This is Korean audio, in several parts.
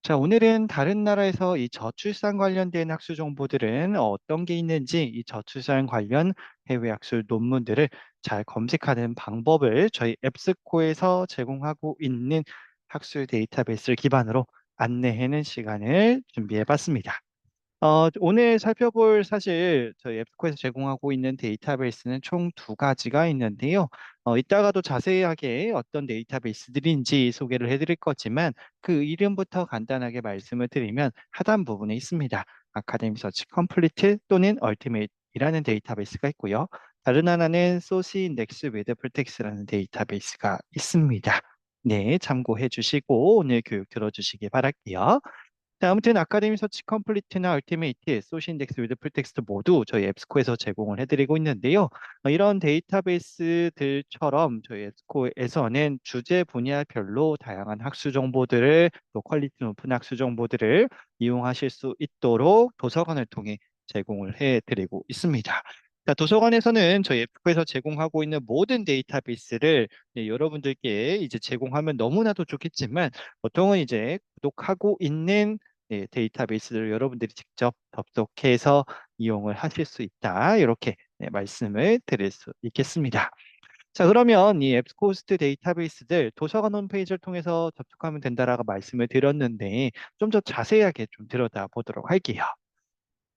자, 오늘은 다른 나라에서 이 저출산 관련된 학술 정보들은 어떤 게 있는지 이 저출산 관련 해외 학술 논문들을 잘 검색하는 방법을 저희 앱스코에서 제공하고 있는 학술 데이터베이스를 기반으로 안내하는 시간을 준비해 봤습니다. 오늘 살펴볼 사실 저희 앱스코에서 제공하고 있는 데이터베이스는 총 두 가지가 있는데요. 이따가도 자세하게 어떤 데이터베이스들인지 소개를 해드릴 거지만 그 이름부터 간단하게 말씀을 드리면 하단 부분에 있습니다. 아카데미 서치 컴플리트 또는 얼티메이트이라는 데이터베이스가 있고요. 다른 하나는 소시 인덱스 위드 프텍스라는 데이터베이스가 있습니다. 네, 참고해 주시고 오늘 교육 들어주시기 바랄게요. 자, 아무튼 아카데미 서치 컴플리트나 얼티메이트, 소시인덱스 위드 풀텍스트 모두 저희 앱스코에서 제공을 해드리고 있는데요. 이런 데이터베이스들처럼 저희 앱스코에서는 주제 분야별로 다양한 학술 정보들을 또 퀄리티 높은 학술 정보들을 이용하실 수 있도록 도서관을 통해 제공을 해드리고 있습니다. 자, 도서관에서는 저희 앱스코에서 제공하고 있는 모든 데이터베이스를 여러분들께 이제 제공하면 너무나도 좋겠지만 보통은 이제 구독하고 있는 데이터베이스를 여러분들이 직접 접속해서 이용을 하실 수 있다. 이렇게 말씀을 드릴 수 있겠습니다. 자, 그러면 이 앱스코스트 데이터베이스들 도서관 홈페이지를 통해서 접속하면 된다라고 말씀을 드렸는데 좀 더 자세하게 좀 들여다 보도록 할게요.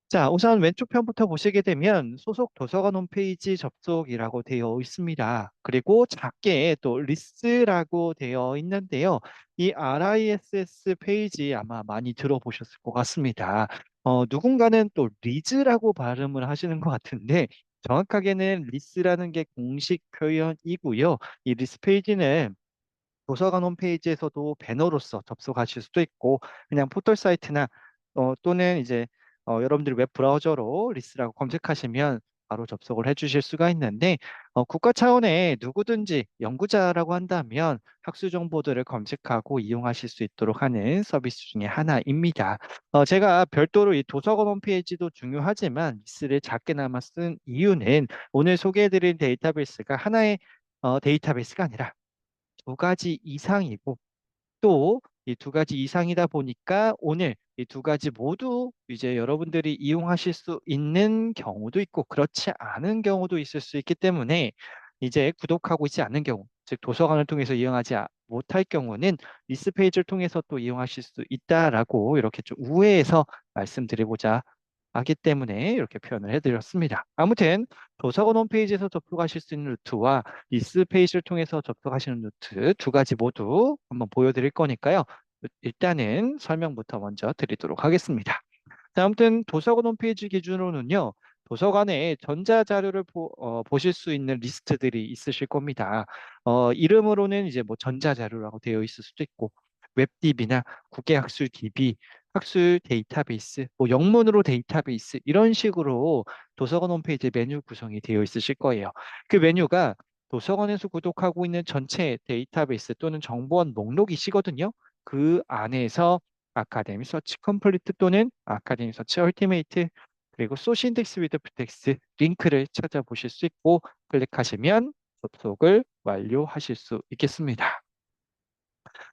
자, 우선 왼쪽 편부터 보시게 되면 소속 도서관 홈페이지 접속이라고 되어 있습니다. 그리고 작게 또 리스트라고 되어 있는데요. 이 RISS 페이지 아마 많이 들어보셨을 것 같습니다. 누군가는 또 리즈라고 발음을 하시는 것 같은데 정확하게는 리스라는 게 공식 표현이고요. 이 리스 페이지는 도서관 홈페이지에서도 배너로서 접속하실 수도 있고 그냥 포털 사이트나 또는 이제 여러분들이 웹 브라우저로 리스라고 검색하시면 바로 접속을 해주실 수가 있는데 국가 차원의 누구든지 연구자라고 한다면 학술 정보들을 검색하고 이용하실 수 있도록 하는 서비스 중에 하나입니다. 제가 별도로 이 도서관 홈페이지도 중요하지만 리스를 작게나마 쓴 이유는 오늘 소개해드린 데이터베이스가 하나의 데이터베이스가 아니라 두 가지 이상이고 또 이 두 가지 이상이다 보니까 오늘 이 두 가지 모두 이제 여러분들이 이용하실 수 있는 경우도 있고 그렇지 않은 경우도 있을 수 있기 때문에 이제 구독하고 있지 않는 경우, 즉 도서관을 통해서 이용하지 못할 경우는 리스 페이지를 통해서 또 이용하실 수 있다라고 이렇게 좀 우회해서 말씀드리고자 하기 때문에 이렇게 표현을 해드렸습니다. 아무튼 도서관 홈페이지에서 접속하실 수 있는 루트와 리스 페이지를 통해서 접속하시는 루트 두 가지 모두 한번 보여드릴 거니까요. 일단은 설명부터 먼저 드리도록 하겠습니다. 자, 아무튼 도서관 홈페이지 기준으로는요. 도서관에 전자자료를 보실 수 있는 리스트들이 있으실 겁니다. 이름으로는 이제 뭐 전자자료라고 되어 있을 수도 있고 웹DB나 국외학술 DB, 학술 데이터베이스, 뭐 영문으로 데이터베이스 이런 식으로 도서관 홈페이지 메뉴 구성이 되어 있으실 거예요. 그 메뉴가 도서관에서 구독하고 있는 전체 데이터베이스 또는 정보원 목록이시거든요. 그 안에서 아카데미 서치 컴플리트 또는 아카데미 서치 얼티메이트 그리고 소시 인덱스 위드 프텍스 링크를 찾아보실 수 있고 클릭하시면 접속을 완료하실 수 있겠습니다.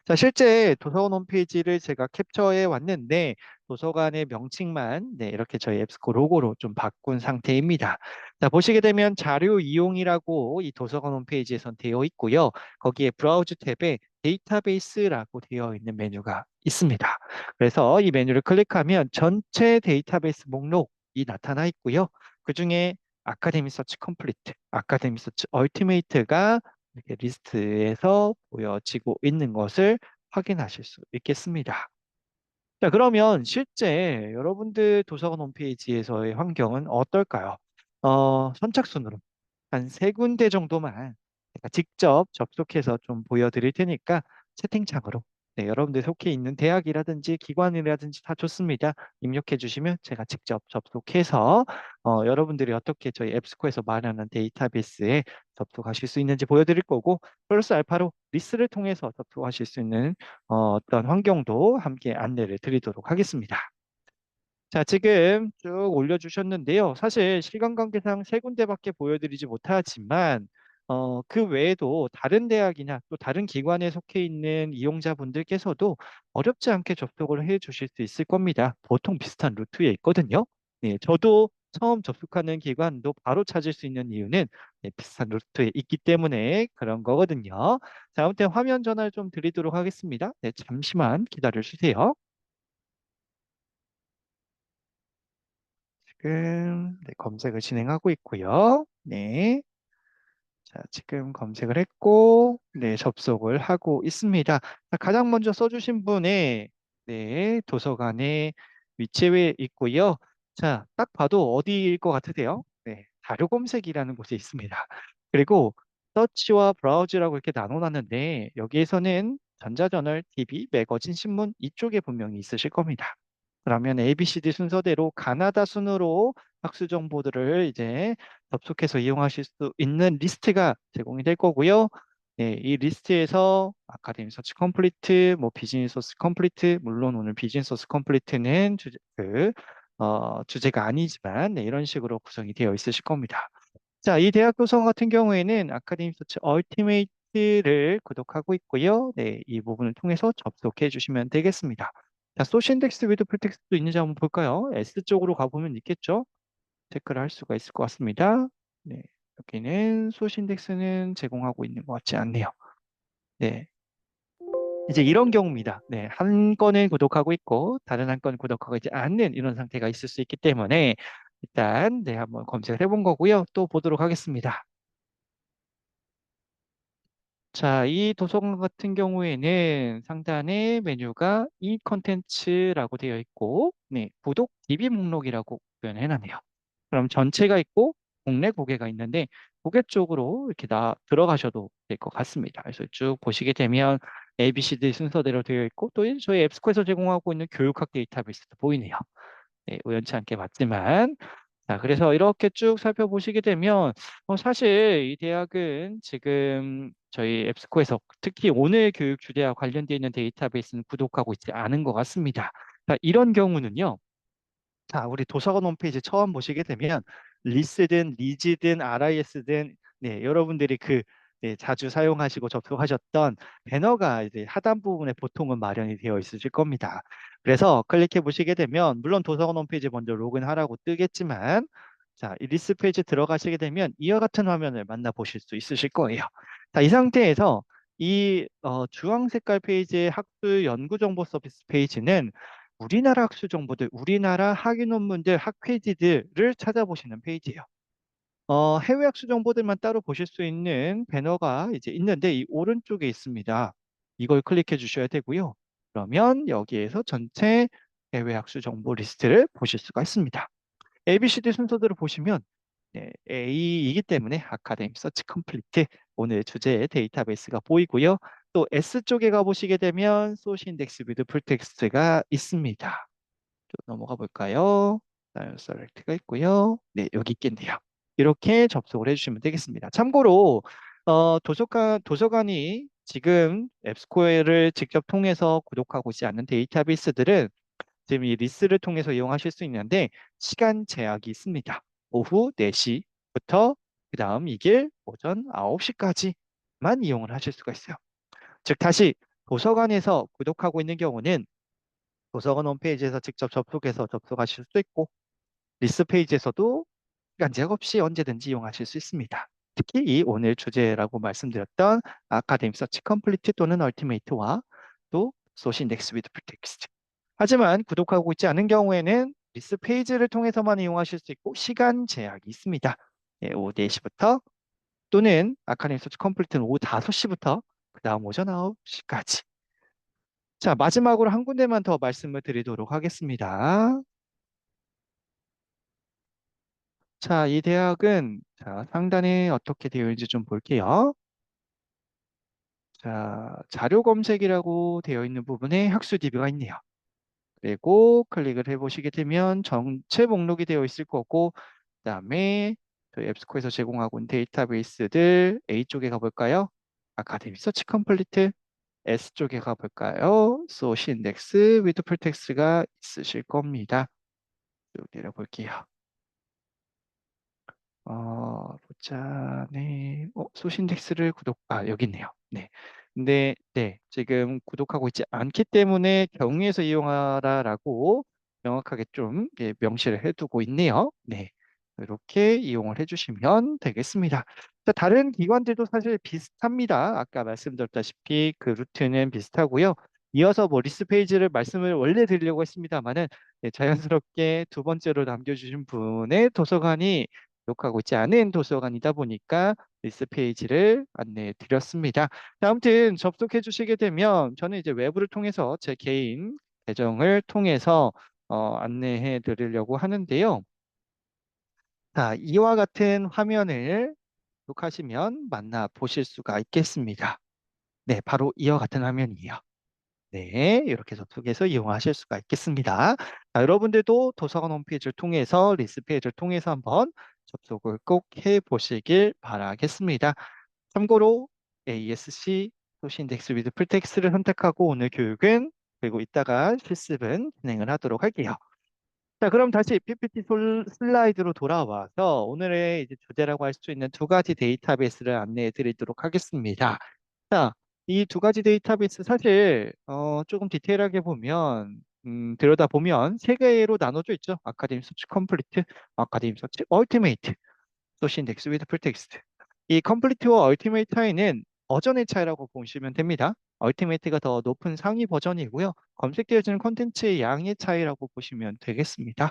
자, 실제 도서관 홈페이지를 제가 캡처해 왔는데 도서관의 명칭만 이렇게 저희 앱스코 로고로 좀 바꾼 상태입니다. 자, 보시게 되면 자료 이용이라고 이 도서관 홈페이지에선 되어 있고요. 거기에 브라우즈 탭에 데이터베이스라고 되어 있는 메뉴가 있습니다. 그래서 이 메뉴를 클릭하면 전체 데이터베이스 목록이 나타나 있고요. 그중에 아카데미 서치 컴플리트, 아카데미 서치 얼티메이트가 이렇게 리스트에서 보여지고 있는 것을 확인하실 수 있겠습니다. 자, 그러면 실제 여러분들 도서관 홈페이지에서의 환경은 어떨까요? 선착순으로 한 세 군데 정도만 제가 직접 접속해서 좀 보여드릴 테니까 채팅창으로 여러분들 속해 있는 대학이라든지 기관이라든지 다 좋습니다. 입력해 주시면 제가 직접 접속해서 여러분들이 어떻게 저희 앱스코에서 마련한 데이터베이스에 접속하실 수 있는지 보여드릴 거고 플러스 알파로 리스를 통해서 접속하실 수 있는 어떤 환경도 함께 안내를 드리도록 하겠습니다. 자, 지금 쭉 올려주셨는데요. 사실 시간 관계상 세 군데밖에 보여드리지 못하지만 그 외에도 다른 대학이나 또 다른 기관에 속해 있는 이용자분들께서도 어렵지 않게 접속을 해 주실 수 있을 겁니다. 보통 비슷한 루트에 있거든요. 네, 저도 처음 접속하는 기관도 바로 찾을 수 있는 이유는 네, 비슷한 루트에 있기 때문에 그런 거거든요. 자, 아무튼 화면 전화를 좀 드리도록 하겠습니다. 네, 잠시만 기다려 주세요. 지금 네, 검색을 진행하고 있고요. 네. 자, 지금 검색을 했고, 네, 접속을 하고 있습니다. 자, 가장 먼저 써주신 분의, 네, 도서관의 위치에 있고요. 자, 딱 봐도 어디일 것 같으세요? 네, 자료 검색이라는 곳에 있습니다. 그리고 서치와 브라우즈라고 이렇게 나눠놨는데, 여기에서는 전자저널, TV, 매거진, 신문 이쪽에 분명히 있으실 겁니다. 그러면 ABCD 순서대로 가나다 순으로 학수 정보들을 이제 접속해서 이용하실 수 있는 리스트가 제공이 될 거고요. 네, 이 리스트에서 아카데미 서치 컴플리트, 뭐 비즈니스 소스 컴플리트, 물론 오늘 비즈니스 소스 컴플리트는 주제가 아니지만 네, 이런 식으로 구성이 되어 있으실 겁니다. 자, 이 대학 구성 같은 경우에는 아카데미 서치 얼티메이트를 구독하고 있고요. 네, 이 부분을 통해서 접속해 주시면 되겠습니다. 자, 소시 인덱스 위드 풀텍스트도 있는지 한번 볼까요? S 쪽으로 가보면 있겠죠? 체크를 할 수가 있을 것 같습니다. 네, 여기는 소시 인덱스는 제공하고 있는 것 같지 않네요. 네, 이제 이런 경우입니다. 네, 한 건을 구독하고 있고 다른 한 건 구독하고 있지 않는 이런 상태가 있을 수 있기 때문에 일단 네, 한번 검색을 해본 거고요. 또 보도록 하겠습니다. 자, 이 도서관 같은 경우에는 상단에 메뉴가 이 컨텐츠라고 되어 있고, 네, 구독 DB 목록이라고 표현해 놨네요. 그럼 전체가 있고 국내 고개가 있는데 고개 쪽으로 이렇게 들어가셔도 될 것 같습니다. 그래서 쭉 보시게 되면 ABCD 순서대로 되어 있고 또 저희 앱스코에서 제공하고 있는 교육학 데이터베이스도 보이네요. 네, 우연치 않게 봤지만 자, 그래서 이렇게 쭉 살펴보시게 되면 사실 이 대학은 지금 저희 앱스코에서 특히 오늘 교육 주제와 관련되어 있는 데이터베이스는 구독하고 있지 않은 것 같습니다. 자, 이런 경우는요. 자, 우리 도서관 홈페이지 처음 보시게 되면 리스든 리지든 RIS든 네, 여러분들이 네, 자주 사용하시고 접속하셨던 배너가 이제 하단 부분에 보통은 마련이 되어 있으실 겁니다. 그래서 클릭해 보시게 되면 물론 도서관 홈페이지 먼저 로그인하라고 뜨겠지만 자, 이 리스트 페이지 들어가시게 되면 이와 같은 화면을 만나보실 수 있으실 거예요. 자, 이 상태에서 이 주황 색깔 페이지의 학술 연구 정보 서비스 페이지는 우리나라 학술 정보들, 우리나라 학위 논문들, 학회지들을 찾아보시는 페이지예요. 해외 학술 정보들만 따로 보실 수 있는 배너가 이제 있는데 이 오른쪽에 있습니다. 이걸 클릭해 주셔야 되고요. 그러면 여기에서 전체 해외 학술 정보 리스트를 보실 수가 있습니다. ABCD 순서대로 보시면 네, A이기 때문에 아카데미 서치 컴플리트 오늘 주제의 데이터베이스가 보이고요. 또 S 쪽에 가보시게 되면 소시 인덱스 위드 풀텍스트가 있습니다. 좀 넘어가 볼까요? 다이어 셀렉트가 있고요. 네, 여기 있겠네요. 이렇게 접속을 해주시면 되겠습니다. 참고로 도서관이 지금 앱스코어를 직접 통해서 구독하고 있지 않는 데이터베이스들은 지금 이 리스를 통해서 이용하실 수 있는데 시간 제약이 있습니다. 오후 4시부터 그 다음 이길 오전 9시까지만 이용을 하실 수가 있어요. 즉 다시 도서관에서 구독하고 있는 경우는 도서관 홈페이지에서 직접 접속해서 접속하실 수 있고 리스 페이지에서도 시간 제약 없이 언제든지 이용하실 수 있습니다. 특히 이 오늘 주제라고 말씀드렸던 아카데미 서치 컴플리트 또는 얼티메이트와 또 소시 인덱스 위드 프리텍스트. 하지만 구독하고 있지 않은 경우에는 리스 페이지를 통해서만 이용하실 수 있고 시간 제약이 있습니다. 네, 오후 4시부터 또는 아카데미 서치 컴플리트는 오후 5시부터 그 다음 오전 9시까지. 자, 마지막으로 한 군데만 더 말씀을 드리도록 하겠습니다. 자, 이 대학은 자, 상단에 어떻게 되어 있는지 좀 볼게요. 자, 자료 검색이라고 되어 있는 부분에 학수 DB가 있네요. 그리고 클릭을 해보시게 되면 전체 목록이 되어 있을 거고, 그다음에 저희 앱스코에서 제공하고 있는 데이터베이스들 A 쪽에 가볼까요? 아카데미 서치 컴플리트 S 쪽에 가볼까요? 소시 인덱스 위드 풀텍스가 있으실 겁니다. 쭉 내려볼게요. 보자. 네. 소신덱스를 여기 있네요. 네. 근데, 네. 지금 구독하고 있지 않기 때문에 경위에서 이용하라라고 명확하게 좀 예, 명시를 해두고 있네요. 네. 이렇게 이용을 해주시면 되겠습니다. 자, 다른 기관들도 사실 비슷합니다. 아까 말씀드렸다시피 그 루트는 비슷하고요. 이어서 뭐 리스트 페이지를 말씀을 원래 드리려고 했습니다만은 네, 자연스럽게 두 번째로 남겨주신 분의 도서관이 기록하고 있지 않은 도서관이다 보니까 리스트 페이지를 안내해 드렸습니다. 자, 아무튼 접속해 주시게 되면 저는 이제 외부를 통해서 제 개인 계정을 통해서 안내해 드리려고 하는데요. 자, 이와 같은 화면을 구독하시면 만나 보실 수가 있겠습니다. 네, 바로 이와 같은 화면이에요. 네, 이렇게 접속해서 이용하실 수가 있겠습니다. 자, 여러분들도 도서관 홈페이지를 통해서 리스트 페이지를 통해서 한번 접속을 꼭 해보시길 바라겠습니다. 참고로 ASC 소시인덱스 위드 풀텍스트를 선택하고 오늘 교육은 그리고 이따가 실습은 진행을 하도록 할게요. 자, 그럼 다시 PPT 슬라이드로 돌아와서 오늘의 이제 주제라고 할 수 있는 두 가지 데이터베이스를 안내해 드리도록 하겠습니다. 자, 이 두 가지 데이터베이스 사실 조금 디테일하게 보면 들여다보면 세 개로 나눠져 있죠. 아카데믹 서치 컴플리트, 아카데믹 서치 얼티메이트, 소시 인덱스 위드 풀텍스트. 이 컴플리트와 얼티메이트 차이는 버전의 차이라고 보시면 됩니다. 얼티메이트가 더 높은 상위 버전이고요. 검색되어지는 콘텐츠의 양의 차이라고 보시면 되겠습니다.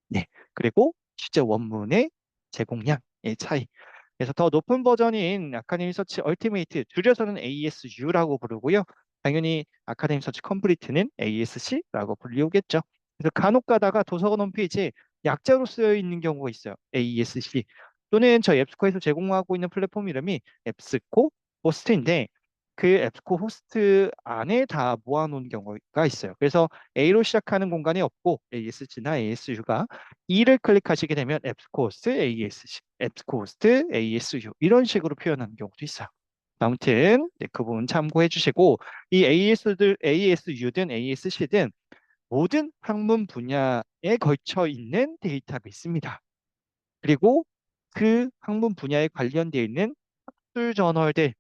네. 그리고 실제 원문의 제공량의 차이. 그래서 더 높은 버전인 아카데미 서치 얼티메이트, 줄여서는 ASU라고 부르고요. 당연히 아카데미 서치 컴플리트는 ASC라고 불리우겠죠. 그래서 간혹 가다가 도서관 홈페이지에 약자로 쓰여 있는 경우가 있어요. ASC 또는 저희 앱스코에서 제공하고 있는 플랫폼 이름이 앱스코 호스트인데 그 앱스코 호스트 안에 다 모아놓은 경우가 있어요. 그래서 A로 시작하는 공간이 없고 ASC나 ASU가 E를 클릭하시게 되면 앱스코호스트 ASC, 앱스코호스트 ASU 이런 식으로 표현하는 경우도 있어요. 아무튼 네, 그 부분 참고해 주시고 이 ASU든 ASC든 모든 학문 분야에 걸쳐 있는 데이터베이스입니다. 그리고 그 학문 분야에 관련되어 있는 학술 저널들,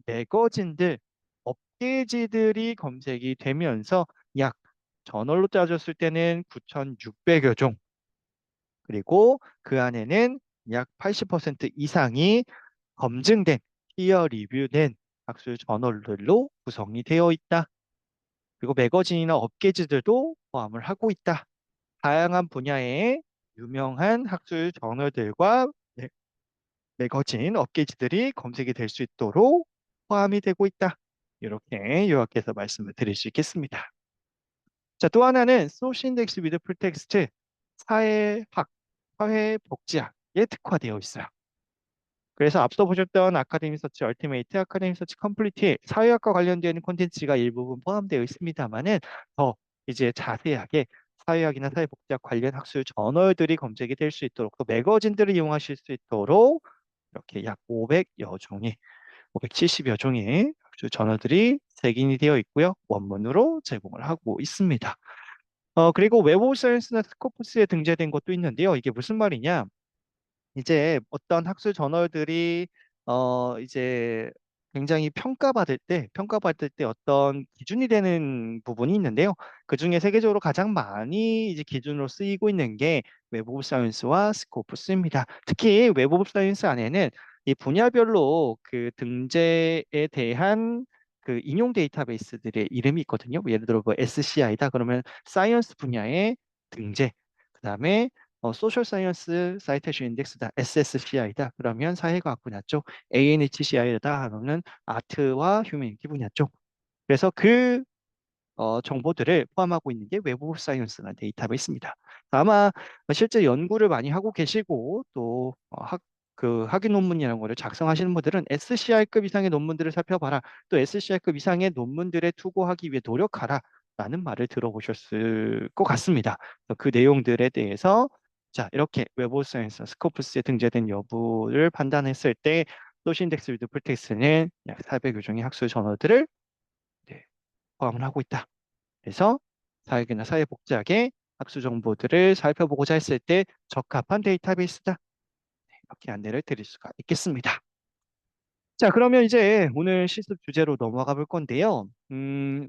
매거진들, 업계지들이 검색이 되면서 약 저널로 따졌을 때는 9,600여 종, 그리고 그 안에는 약 80% 이상이 검증된, 피어 리뷰된 학술 저널들로 구성이 되어 있다. 그리고 매거진이나 업계지들도 포함을 하고 있다. 다양한 분야의 유명한 학술 저널들과 매거진, 업계지들이 검색이 될 수 있도록 포함이 되고 있다. 이렇게 요약해서 말씀을 드릴 수 있겠습니다. 자, 또 하나는 소시 인덱스 위드 풀텍스트 사회학, 사회복지학에 특화되어 있어요. 그래서 앞서 보셨던 아카데미 서치 얼티메이트, 아카데미 서치 컴플리트에 사회학과 관련된 콘텐츠가 일부분 포함되어 있습니다만은 더 이제 자세하게 사회학이나 사회복지학 관련 학술 저널들이 검색이 될 수 있도록 또 매거진들을 이용하실 수 있도록 이렇게 약 500여 종의 570여 종의 학술 저널들이 색인이 되어 있고요. 원문으로 제공을 하고 있습니다. 그리고 웹 오브 사이언스나 스코프스에 등재된 것도 있는데요. 이게 무슨 말이냐? 이제 어떤 학술 저널들이 이제 굉장히 평가받을 때 어떤 기준이 되는 부분이 있는데요. 그 중에 세계적으로 가장 많이 이제 기준으로 쓰이고 있는 게 웹 오브 사이언스와 스코프스입니다. 특히 웹 오브 사이언스 안에는 이 분야별로 그 등재에 대한 그 인용 데이터베이스들의 이름이 있거든요. 예를 들어 뭐 SCI다 그러면 사이언스 분야의 등재, 그다음에 소셜 사이언스 사이테이션 인덱스다. SSCI다. 그러면 사회과학 분야 쪽. ANHCI다 하면 아트와 휴머니티 분야 쪽. 그래서 그 정보들을 포함하고 있는 게 웹 오브 사이언스라는 데이터베이스입니다. 아마 실제 연구를 많이 하고 계시고 또 그 학위 논문이라는 거를 작성하시는 분들은 SCI급 이상의 논문들을 살펴봐라. 또 SCI급 이상의 논문들에 투고하기 위해 노력하라. 라는 말을 들어보셨을 것 같습니다. 그 내용들에 대해서 자, 이렇게 웹 오브 사이언스 스코프스에 등재된 여부를 판단했을 때 소시인덱스 위드 풀텍스트는 약 400여 종의 학술 저널들을 네, 포함을 하고 있다. 그래서 사회계나 사회복지학의 학술 정보들을 살펴보고자 했을 때 적합한 데이터베이스다. 이렇게 안내를 드릴 수가 있겠습니다. 자, 그러면 이제 오늘 실습 주제로 넘어가 볼 건데요.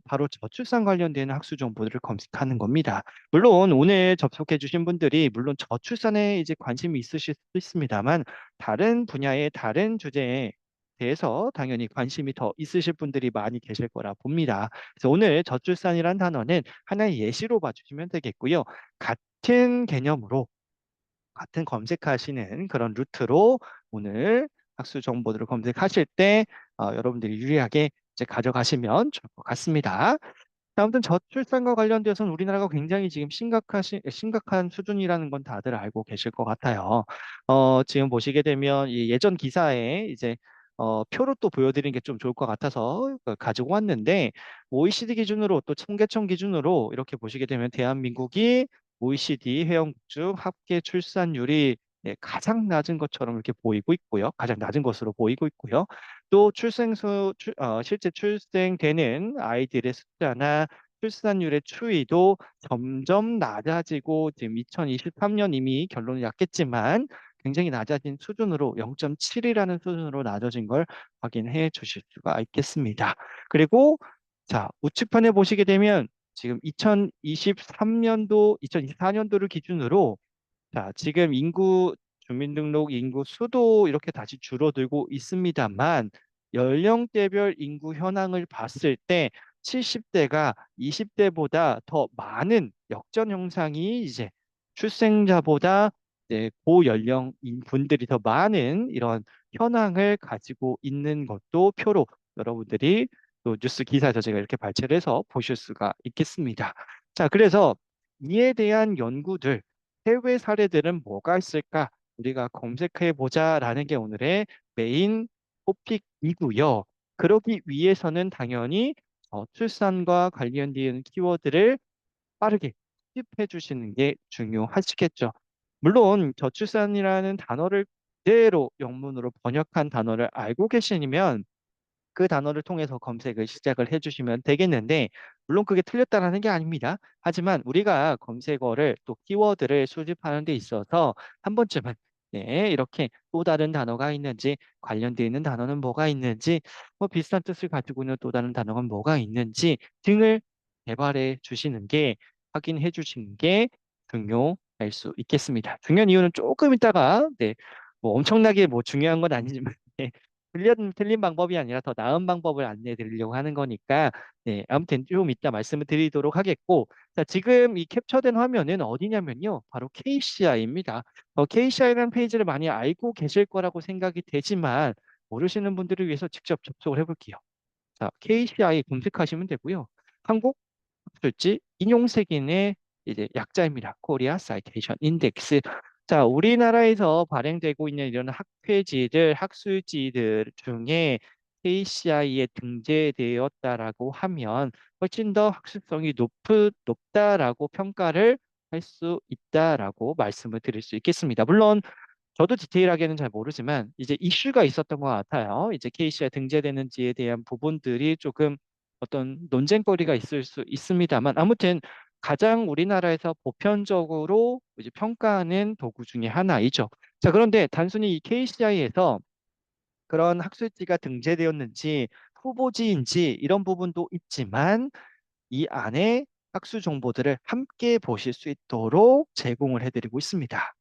바로 저출산 관련된 학술 정보들을 검색하는 겁니다. 물론 오늘 접속해 주신 분들이 물론 저출산에 이제 관심이 있으실 수도 있습니다만 다른 분야의 다른 주제에 대해서 당연히 관심이 더 있으실 분들이 많이 계실 거라 봅니다. 그래서 오늘 저출산이란 단어는 하나의 예시로 봐주시면 되겠고요. 같은 개념으로 같은 검색하시는 그런 루트로 오늘 학술 정보들을 검색하실 때 여러분들이 유리하게 이제 가져가시면 좋을 것 같습니다. 아무튼 저출산과 관련돼서는 우리나라가 굉장히 지금 심각한 수준이라는 건 다들 알고 계실 것 같아요. 지금 보시게 되면 이 예전 기사에 이제 표로 또 보여드리는 게 좀 좋을 것 같아서 가지고 왔는데 OECD 기준으로 또 청계천 기준으로 이렇게 보시게 되면 대한민국이 OECD 회원국 중 합계 출산율이 가장 낮은 것처럼 이렇게 보이고 있고요. 가장 낮은 것으로 보이고 있고요. 또 실제 출생되는 아이들의 숫자나 출산율의 추이도 점점 낮아지고 지금 2023년 이미 결론이 났겠지만 굉장히 낮아진 수준으로 0.7이라는 수준으로 낮아진 걸 확인해 주실 수가 있겠습니다. 그리고 자, 우측편에 보시게 되면 지금 2023년도, 2024년도를 기준으로 자, 지금 주민등록 인구 수도 이렇게 다시 줄어들고 있습니다만, 연령대별 인구 현황을 봤을 때 70대가 20대보다 더 많은 역전 현상이 이제 출생자보다 이제 고연령인 분들이 더 많은 이런 현황을 가지고 있는 것도 표로 여러분들이 또 뉴스 기사에서 제가 이렇게 발췌를 해서 보실 수가 있겠습니다. 자, 그래서 이에 대한 연구들, 해외 사례들은 뭐가 있을까? 우리가 검색해 보자라는 게 오늘의 메인 토픽이고요. 그러기 위해서는 당연히 출산과 관련된 키워드를 빠르게 습입해 주시는 게 중요하시겠죠. 물론 저출산이라는 단어를 그대로 영문으로 번역한 단어를 알고 계시면 그 단어를 통해서 검색을 시작을 해주시면 되겠는데, 물론 그게 틀렸다라는 게 아닙니다. 하지만 우리가 검색어를 또 키워드를 수집하는 데 있어서 한 번쯤은 이렇게 또 다른 단어가 있는지, 관련되어 있는 단어는 뭐가 있는지, 뭐 비슷한 뜻을 가지고 있는 또 다른 단어가 뭐가 있는지 등을 개발해 주시는 게, 확인해 주시는 게 중요할 수 있겠습니다. 중요한 이유는 조금 이따가, 뭐 엄청나게 뭐 중요한 건 아니지만, 틀린 방법이 아니라 더 나은 방법을 안내해 드리려고 하는 거니까, 아무튼 좀 이따 말씀을 드리도록 하겠고, 자, 지금 이 캡처된 화면은 어디냐면요. 바로 KCI입니다. KCI라는 페이지를 많이 알고 계실 거라고 생각이 되지만, 모르시는 분들을 위해서 직접 접속을 해볼게요. 자, KCI 검색하시면 되고요. 한국 학술지 인용색인의 이제 약자입니다. 코리아 사이테이션 인덱스. 자, 우리나라에서 발행되고 있는 이런 학회지들, 학술지들 중에 KCI에 등재되었다라고 하면 훨씬 더 학술성이 높다라고 평가를 할 수 있다라고 말씀을 드릴 수 있겠습니다. 물론 저도 디테일하게는 잘 모르지만 이제 이슈가 있었던 것 같아요. 이제 KCI 등재되는지에 대한 부분들이 조금 어떤 논쟁거리가 있을 수 있습니다만 아무튼 가장 우리나라에서 보편적으로 이제 평가하는 도구 중에 하나이죠. 자, 그런데 단순히 이 KCI에서 그런 학술지가 등재되었는지 후보지인지 이런 부분도 있지만 이 안에 학술 정보들을 함께 보실 수 있도록 제공을 해드리고 있습니다.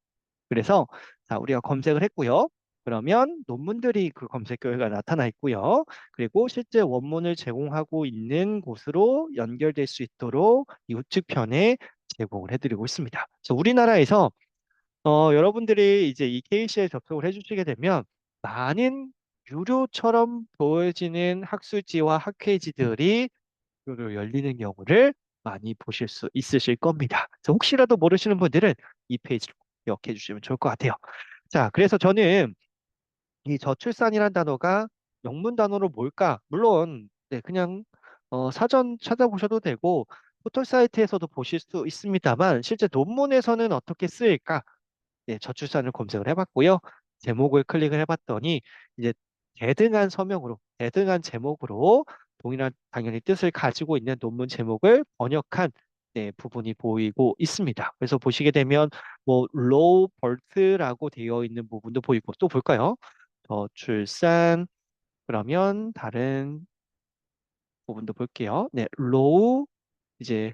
그래서 자, 우리가 검색을 했고요. 그러면 논문들이 그 검색 결과가 나타나 있고요. 그리고 실제 원문을 제공하고 있는 곳으로 연결될 수 있도록 이 우측편에 제공을 해드리고 있습니다. 그래서 우리나라에서 여러분들이 이제 이 KC에 접속을 해주시게 되면 많은 유료처럼 보여지는 학술지와 학회지들이 유료 열리는 경우를 많이 보실 수 있으실 겁니다. 그래서 혹시라도 모르시는 분들은 이 페이지를 기억해 주시면 좋을 것 같아요. 자, 그래서 저는 이 저출산이란 단어가 영문 단어로 뭘까? 물론 그냥 사전 찾아보셔도 되고 포털 사이트에서도 보실 수 있습니다만 실제 논문에서는 어떻게 쓰일까? 저출산을 검색을 해봤고요. 제목을 클릭을 해봤더니 이제 대등한 제목으로 동일한 당연히 뜻을 가지고 있는 논문 제목을 번역한 네, 부분이 보이고 있습니다. 그래서 보시게 되면 뭐 low birth라고 되어 있는 부분도 보이고 또 볼까요? 저출산 그러면 다른 부분도 볼게요. 네, low 이제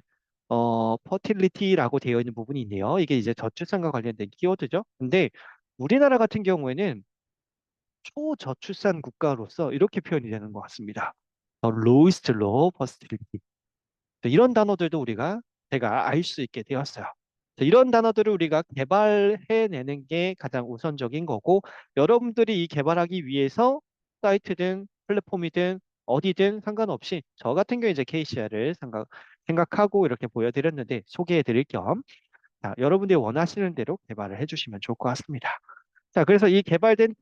fertility라고 되어 있는 부분이 있네요. 이게 이제 저출산과 관련된 키워드죠. 근데 우리나라 같은 경우에는 초저출산 국가로서 이렇게 표현이 되는 것 같습니다. lowest low fertility. 이런 단어들도 우리가 제가 알 수 있게 되었어요. 이런 단어들을 우리가 개발해내는 게 가장 우선적인 거고, 여러분들이 이 개발하기 위해서 사이트든 플랫폼이든 어디든 상관없이 저 같은 경우에 이제 KCR을 생각하고 이렇게 보여드렸는데 소개해 드릴 겸 자, 여러분들이 원하시는 대로 개발을 해주시면 좋을 것 같습니다. 자, 그래서 이 개발된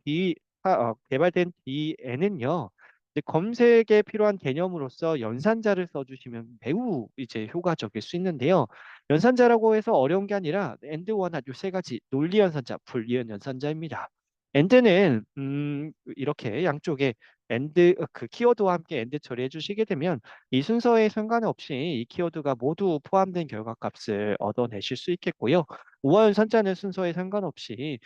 뒤에는요, 이제 검색에 필요한 개념으로서 연산자를 써주시면 매우 이제 효과적일 수 있는데요. 연산자라고 해서 어려운 게 아니라 and, 원한 요 세 가지 논리 연산자, 불리한 연산자입니다. and는 이렇게 양쪽에 그 키워드와 함께 and 처리해 주시게 되면 이 순서에 상관없이 이 키워드가 모두 포함된 결과값을 얻어내실 수 있겠고요. 우화 연산자는 순서에 상관없이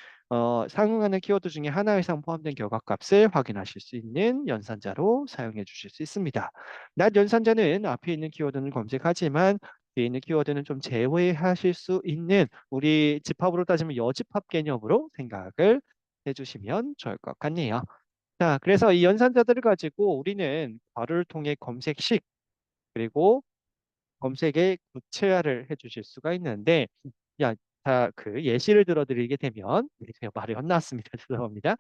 상응하는 키워드 중에 하나 이상 포함된 결과값을 확인하실 수 있는 연산자로 사용해 주실 수 있습니다. 낫 연산자는 앞에 있는 키워드는 검색하지만 뒤에 있는 키워드는 좀 제외하실 수 있는 우리 집합으로 따지면 여집합 개념으로 생각을 해주시면 좋을 것 같네요. 자, 그래서 이 연산자들을 가지고 우리는 괄호를 통해 검색식 그리고 검색에 구체화를 해주실 수가 있는데, 야, 자, 그 예시를 들어드리게 되면, 네, 제가 말이 헛나왔습니다. 죄송합니다.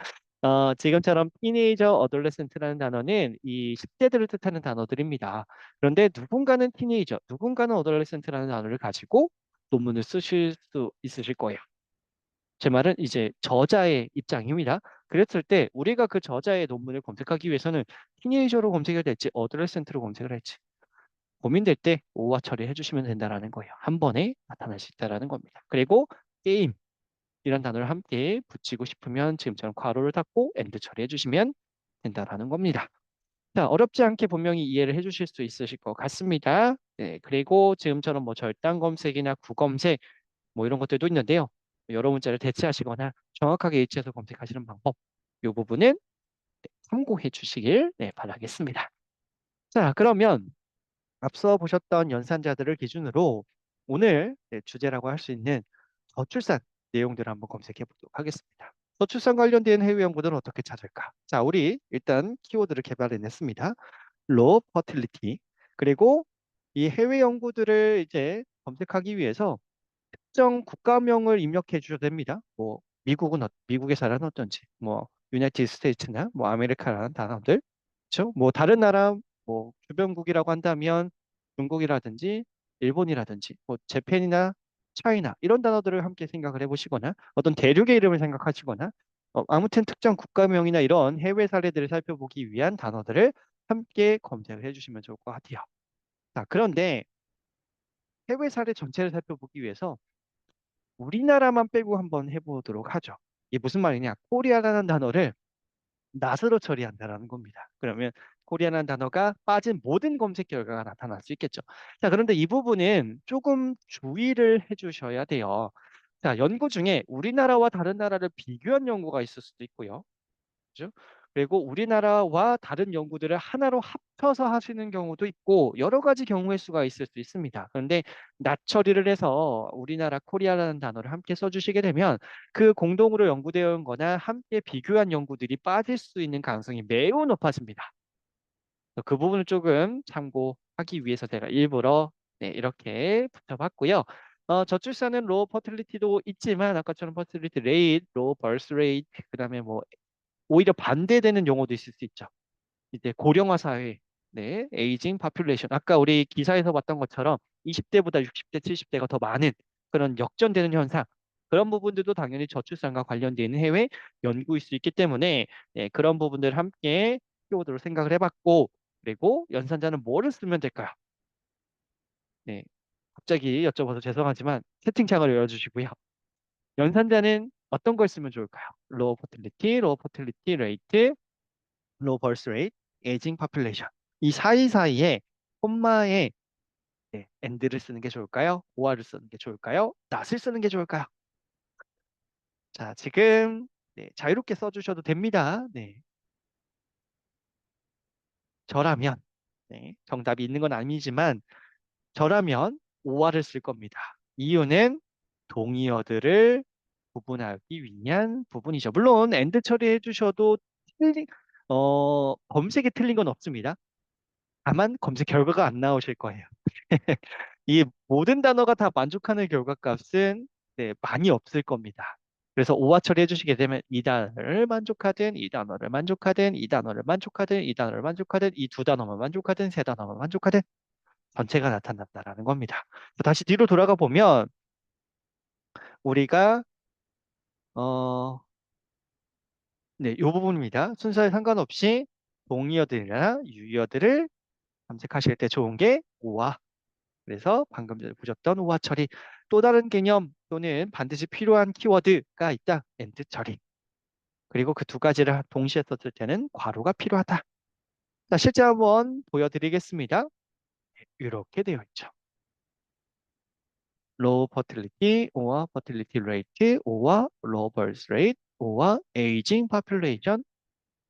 지금처럼 티네이저, 어덜레센트라는 단어는 이 10대들을 뜻하는 단어들입니다. 그런데 누군가는 티네이저, 누군가는 어덜레센트라는 단어를 가지고 논문을 쓰실 수 있으실 거예요. 제 말은 이제 저자의 입장입니다. 그랬을 때 우리가 그 저자의 논문을 검색하기 위해서는 티네이저로 검색을 할지, 어덜레센트로 검색을 할지 고민될 때 오화 처리해 주시면 된다라는 거예요. 한 번에 나타날 수 있다라는 겁니다. 그리고 게임 이런 단어를 함께 붙이고 싶으면 지금처럼 괄호를 닫고 엔드 처리해 주시면 된다라는 겁니다. 자, 어렵지 않게 분명히 이해를 해 주실 수 있으실 것 같습니다. 네, 그리고 지금처럼 뭐 절단 검색이나 구검색 뭐 이런 것들도 있는데요. 여러 문자를 대체하시거나 정확하게 일치해서 검색하시는 방법 이 부분은 네, 참고해 주시길 네, 바라겠습니다. 자, 그러면 앞서 보셨던 연산자들을 기준으로 오늘 네, 주제라고 할 수 있는 저출산 내용들을 한번 검색해 보도록 하겠습니다. 저출산 관련된 해외 연구들은 어떻게 찾을까? 자, 우리 일단 키워드를 개발해냈습니다. low fertility. 그리고 이 해외 연구들을 이제 검색하기 위해서 특정 국가명을 입력해 주셔도 됩니다. 뭐 미국에서는 어떤지, 뭐 유나이티드 스테이츠나 뭐 아메리카라는 단어들, 그렇죠? 뭐 다른 나라 뭐 주변국이라고 한다면 중국이라든지 일본이라든지 뭐 재팬이나 차이나 이런 단어들을 함께 생각을 해보시거나 어떤 대륙의 이름을 생각하시거나 아무튼 특정 국가명이나 이런 해외 사례들을 살펴보기 위한 단어들을 함께 검색을 해주시면 좋을 것 같아요. 자, 그런데 해외 사례 전체를 살펴보기 위해서 우리나라만 빼고 한번 해보도록 하죠. 이게 무슨 말이냐? 코리아라는 단어를 낫으로 처리한다라는 겁니다. 그러면 코리아라는 단어가 빠진 모든 검색 결과가 나타날 수 있겠죠. 자, 그런데 이 부분은 조금 주의를 해주셔야 돼요. 자, 연구 중에 우리나라와 다른 나라를 비교한 연구가 있을 수도 있고요. 그죠? 그리고 우리나라와 다른 연구들을 하나로 합쳐서 하시는 경우도 있고 여러 가지 경우의 수가 있을 수 있습니다. 그런데 낫 처리를 해서 우리나라 코리아라는 단어를 함께 써주시게 되면 그 공동으로 연구되어 온 거나 함께 비교한 연구들이 빠질 수 있는 가능성이 매우 높아집니다. 그 부분을 조금 참고하기 위해서 제가 일부러 네, 이렇게 붙여봤고요. 저출산은 로우 퍼틸리티도 있지만 아까처럼 퍼틸리티 레이트, 로우 벌스 레이트, 그다음에 뭐 오히려 반대되는 용어도 있을 수 있죠. 이제 고령화 사회, 네, 에이징 파퓰레이션. 아까 우리 기사에서 봤던 것처럼 20대보다 60대, 70대가 더 많은 그런 역전되는 현상. 그런 부분들도 당연히 저출산과 관련되는 해외 연구일 수 있기 때문에 네, 그런 부분들 함께 키워드로 생각을 해봤고 그리고 연산자는 뭐를 쓰면 될까요? 네, 갑자기 여쭤봐서 죄송하지만 채팅창을 열어주시고요. 연산자는 어떤 걸 쓰면 좋을까요? 로우 퍼틸리티, 로우 퍼틸리티 레이트, 로우 버스 레이트, 에이징 파퓰레이션. 이 사이사이에 콤마에 네, and를 쓰는 게 좋을까요? or를 쓰는 게 좋을까요? not을 쓰는 게 좋을까요? 자, 지금 네, 자유롭게 써주셔도 됩니다. 네, 저라면 네, 정답이 있는 건 아니지만 저라면 or를 쓸 겁니다. 이유는 동의어들을 구분하기 위한 부분이죠. 물론 and 처리해 주셔도 틀린, 검색이 틀린 건 없습니다. 다만 검색 결과가 안 나오실 거예요. 이 모든 단어가 다 만족하는 결과값은 네, 많이 없을 겁니다. 그래서 오화 처리해 주시게 되면 이 단어를 만족하든 이 단어를 만족하든 이 단어를 만족하든 이 단어를 만족하든 이 두 단어만 만족하든 세 단어만 만족하든 전체가 나타났다라는 겁니다. 다시 뒤로 돌아가 보면 우리가 어, 네, 이 부분입니다. 순서에 상관없이 동의어들이나 유의어들을 검색하실 때 좋은 게 오화. 그래서 방금 전에 보셨던 오화 처리. 또 다른 개념 또는 반드시 필요한 키워드가 있다. and 처리. 그리고 그 두 가지를 동시에 썼을 때는 괄호가 필요하다. 자, 실제 한번 보여드리겠습니다. 이렇게 되어 있죠. low fertility or fertility rate or low birth rate or aging population.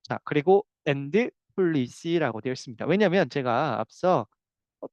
자, 그리고 and policy라고 되어 있습니다. 왜냐하면 제가 앞서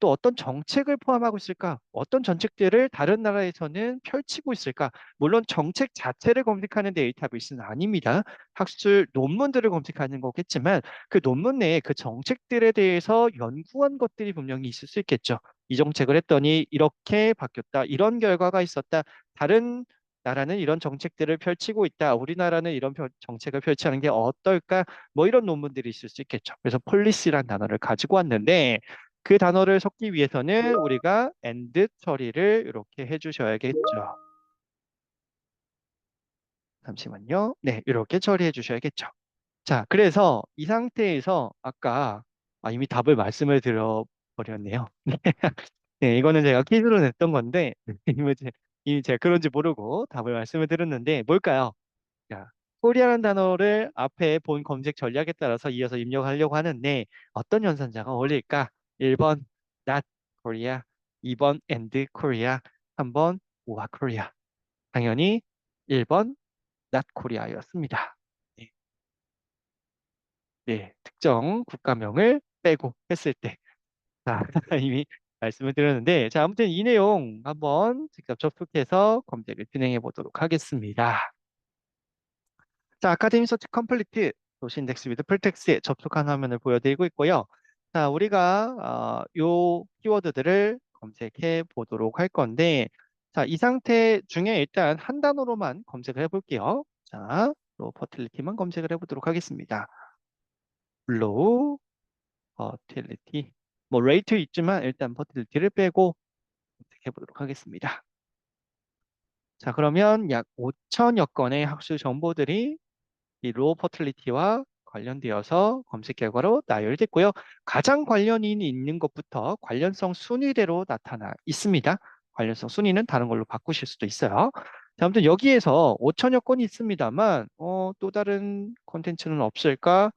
또 어떤 정책을 포함하고 있을까? 어떤 정책들을 다른 나라에서는 펼치고 있을까? 물론 정책 자체를 검색하는 데이터베이스는 아닙니다. 학술 논문들을 검색하는 거겠지만 그 논문 내에 그 정책들에 대해서 연구한 것들이 분명히 있을 수 있겠죠. 이 정책을 했더니 이렇게 바뀌었다. 이런 결과가 있었다. 다른 나라는 이런 정책들을 펼치고 있다. 우리나라는 이런 정책을 펼치는 게 어떨까? 뭐 이런 논문들이 있을 수 있겠죠. 그래서 폴리시란 단어를 가지고 왔는데 그 단어를 섞기 위해서는 우리가 and 처리를 이렇게 해주셔야겠죠. 잠시만요. 네, 이렇게 처리해 주셔야겠죠. 자, 그래서 이 상태에서 아까 이미 답을 말씀을 드려버렸네요. 네, 이거는 제가 퀴즈로 냈던 건데 이미 제가 그런지 모르고 답을 말씀을 드렸는데 뭘까요? 자, 코리아라는 단어를 앞에 본 검색 전략에 따라서 이어서 입력하려고 하는데 어떤 연산자가 어울릴까? 1번 not Korea, 2번 and Korea, 3번 wa Korea. 당연히 1번 not Korea였습니다. 네, 네, 특정 국가명을 빼고 했을 때. 자, 이미 말씀을 드렸는데, 자, 아무튼 이 내용 한번 직접 접속해서 검색을 진행해 보도록 하겠습니다. 자, 아카데미 서치 컴플리트 도시 인덱스 위드 풀텍스트에 접속한 화면을 보여드리고 있고요. 자, 우리가 요 키워드들을 검색해 보도록 할 건데, 자, 이 상태 중에 일단 한 단어로만 검색을 해볼게요. 자, 로우 퍼틸리티만 검색을 해보도록 하겠습니다. 로우 퍼틸리티. 뭐 레이트 있지만 일단 퍼틸리티를 빼고 검색해 보도록 하겠습니다. 자, 그러면 약 5천여 건의 학술 정보들이 이 로우 퍼틸리티와 관련되어서 검색 결과로 나열됐고요. 가장 관련이 있는 것부터 관련성 순위대로 나타나 있습니다. 관련성 순위는 다른 걸로 바꾸실 수도 있어요. 자, 아무튼 여기에서 5천여 건이 있습니다만 또 다른 콘텐츠는 없을까?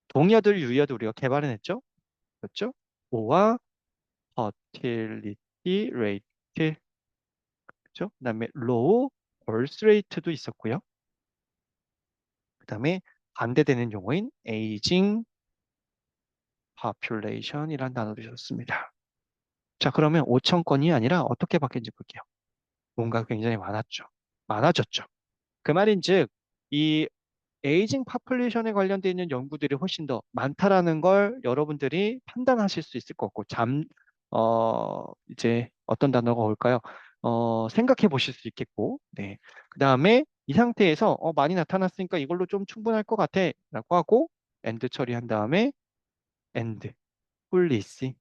동의어들, 유의어들 우리가 개발해냈죠? 그렇죠? 오와 fertility rate, 그렇죠? 그다음에 low birth rate도 있었고요. 그다음에 반대되는 용어인 aging population이란 단어를 썼습니다. 자, 그러면 5천 건이 아니라 어떻게 바뀌는지 볼게요. 뭔가 굉장히 많았죠. 많아졌죠. 그 말인즉 이 에이징 파퓰레이션에 관련되어 있는 연구들이 훨씬 더 많다라는 걸 여러분들이 판단하실 수 있을 것 같고 이제 어떤 단어가 올까요? 생각해 보실 수 있겠고, 네. 그 다음에 이 상태에서 많이 나타났으니까 이걸로 좀 충분할 것 같아 라고 하고 and 처리한 다음에 and, policy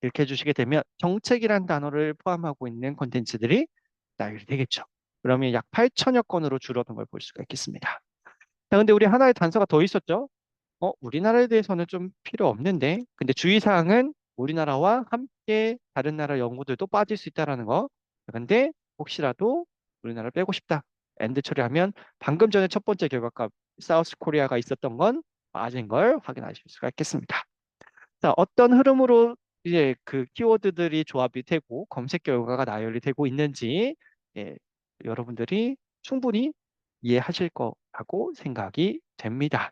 이렇게 해주시게 되면 정책이란 단어를 포함하고 있는 콘텐츠들이 나열이 되겠죠. 그러면 약 8천여 건으로 줄어든 걸 볼 수가 있겠습니다. 자, 근데 우리 하나의 단서가 더 있었죠? 우리나라에 대해서는 좀 필요 없는데, 근데 주의사항은 우리나라와 함께 다른 나라 연구들도 빠질 수 있다라는 거. 근데 혹시라도 우리나라를 빼고 싶다. 엔드 처리하면 방금 전에 첫 번째 결과값 사우스 코리아가 있었던 건 빠진 걸 확인하실 수가 있겠습니다. 자, 어떤 흐름으로 이제 그 키워드들이 조합이 되고 검색 결과가 나열이 되고 있는지 예, 여러분들이 충분히 이해하실 거라고 생각이 됩니다.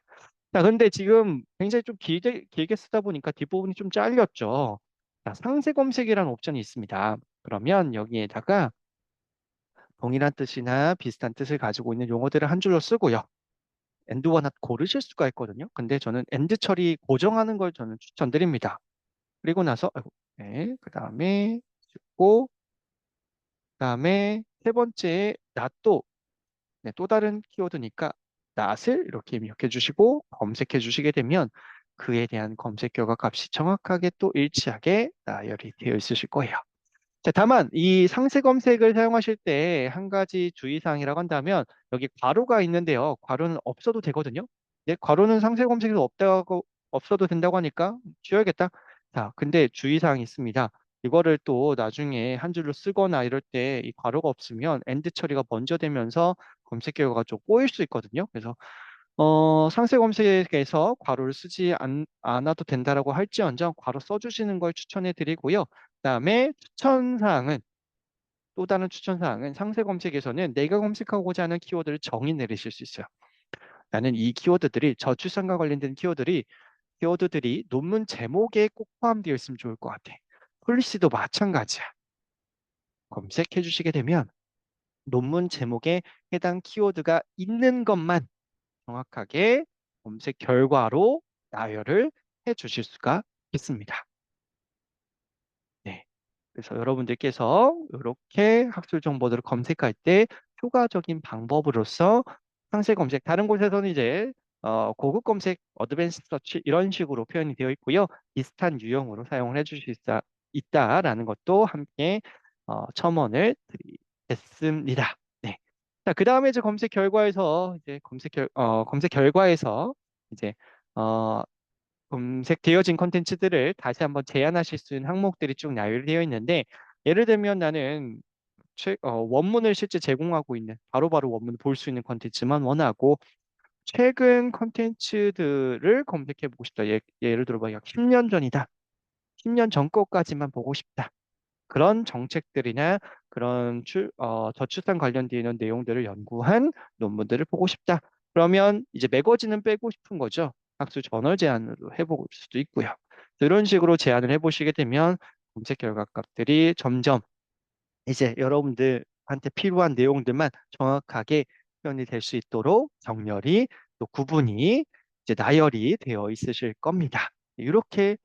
자, 근데 지금 굉장히 좀 길게 쓰다 보니까 뒷부분이 좀 잘렸죠. 자, 상세 검색이라는 옵션이 있습니다. 그러면 여기에다가 동일한 뜻이나 비슷한 뜻을 가지고 있는 용어들을 한 줄로 쓰고요. 엔드 원합 고르실 수가 있거든요. 근데 저는 엔드 처리 고정하는 걸 저는 추천드립니다. 그리고 나서 아이고, 네, 그다음에 고 그다음에 세 번째 낫도 네, 또 다른 키워드니까 낫을 이렇게 입력해 주시고 검색해 주시게 되면 그에 대한 검색 결과 값이 정확하게 또 일치하게 나열이 되어 있으실 거예요. 자, 다만 이 상세 검색을 사용하실 때 한 가지 주의사항이라고 한다면 여기 괄호가 있는데요. 괄호는 없어도 되거든요. 네, 괄호는 상세 검색에서 없다고 없어도 된다고 하니까 지워야겠다. 자, 근데 주의사항이 있습니다. 이거를 또 나중에 한 줄로 쓰거나 이럴 때 이 괄호가 없으면 엔드 처리가 먼저 되면서 검색 결과가 좀 꼬일 수 있거든요. 그래서 상세 검색에서 괄호를 쓰지 않아도 된다라고 할지언정 괄호 써주시는 걸 추천해 드리고요. 그다음에 추천사항은 또 다른 추천사항은 상세 검색에서는 내가 검색하고자 하는 키워드를 정의 내리실 수 있어요. 나는 이 키워드들이 저출산과 관련된 키워드들이 논문 제목에 꼭 포함되어 있으면 좋을 것 같아. 폴리시도 마찬가지야. 검색해 주시게 되면 논문 제목에 해당 키워드가 있는 것만 정확하게 검색 결과로 나열을 해 주실 수가 있습니다. 네. 그래서 여러분들께서 이렇게 학술 정보들을 검색할 때 효과적인 방법으로서 상세 검색, 다른 곳에서는 이제 고급 검색, 어드밴스 서치 이런 식으로 표현이 되어 있고요. 비슷한 유형으로 사용을 해주실 수 있다라는 것도 함께 첨언을 드리겠습니다. 네. 자, 그 다음에 이제 검색 결과에서 이제 검색 결과에서 이제 어, 검색되어진 컨텐츠들을 다시 한번 제안하실 수 있는 항목들이 쭉 나열되어 있는데 예를 들면 나는 원문을 실제 제공하고 있는 바로바로 원문을 볼 수 있는 컨텐츠만 원하고 최근 컨텐츠들을 검색해 보고 싶다. 예를 들어 뭐 약 10년 전이다. 10년 전 것까지만 보고 싶다. 그런 정책들이나 그런 저출산 관련되어 있는 내용들을 연구한 논문들을 보고 싶다. 그러면 이제 매거진은 빼고 싶은 거죠. 학술 저널 제안으로 해볼 수도 있고요. 이런 식으로 제안을 해보시게 되면 검색 결과 값들이 점점 이제 여러분들한테 필요한 내용들만 정확하게 표현이 될 수 있도록 정렬이 또 구분이 이제 나열이 되어 있으실 겁니다. 이렇게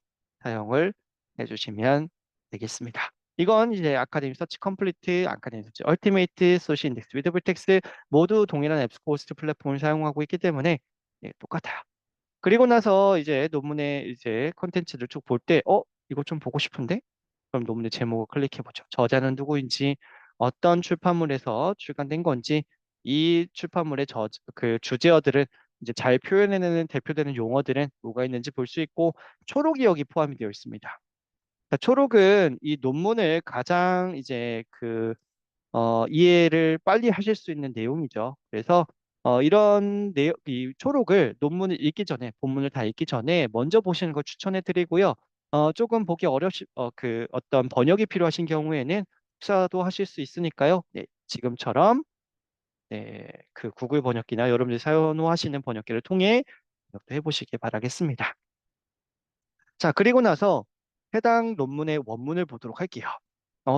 사용을 해주시면 되겠습니다. 이건 이제 아카데미 서치 컴플리트, 아카데미 서치 얼티메이트, 소시 인덱스, 위드 불텍스 모두 동일한 앱스코스트 플랫폼을 사용하고 있기 때문에 예, 똑같아요. 그리고 나서 이제 논문의 이제 컨텐츠를 쭉 볼 때, 이거 좀 보고 싶은데? 그럼 논문의 제목을 클릭해 보죠. 저자는 누구인지, 어떤 출판물에서 출간된 건지, 이 출판물의 그 주제어들은 이제 잘 표현해내는 대표되는 용어들은 뭐가 있는지 볼 수 있고, 초록이 여기 포함이 되어 있습니다. 자, 초록은 이 논문을 가장 이제 이해를 빨리 하실 수 있는 내용이죠. 그래서 이런 내용, 이 초록을 논문을 읽기 전에, 본문을 다 읽기 전에 먼저 보시는 걸 추천해 드리고요. 조금 보기 어떤 번역이 필요하신 경우에는 복사도 하실 수 있으니까요. 네, 지금처럼 네, 그 구글 번역기나 여러분들이 사용하시는 번역기를 통해 번역도 해보시기 바라겠습니다. 자, 그리고 나서 해당 논문의 원문을 보도록 할게요.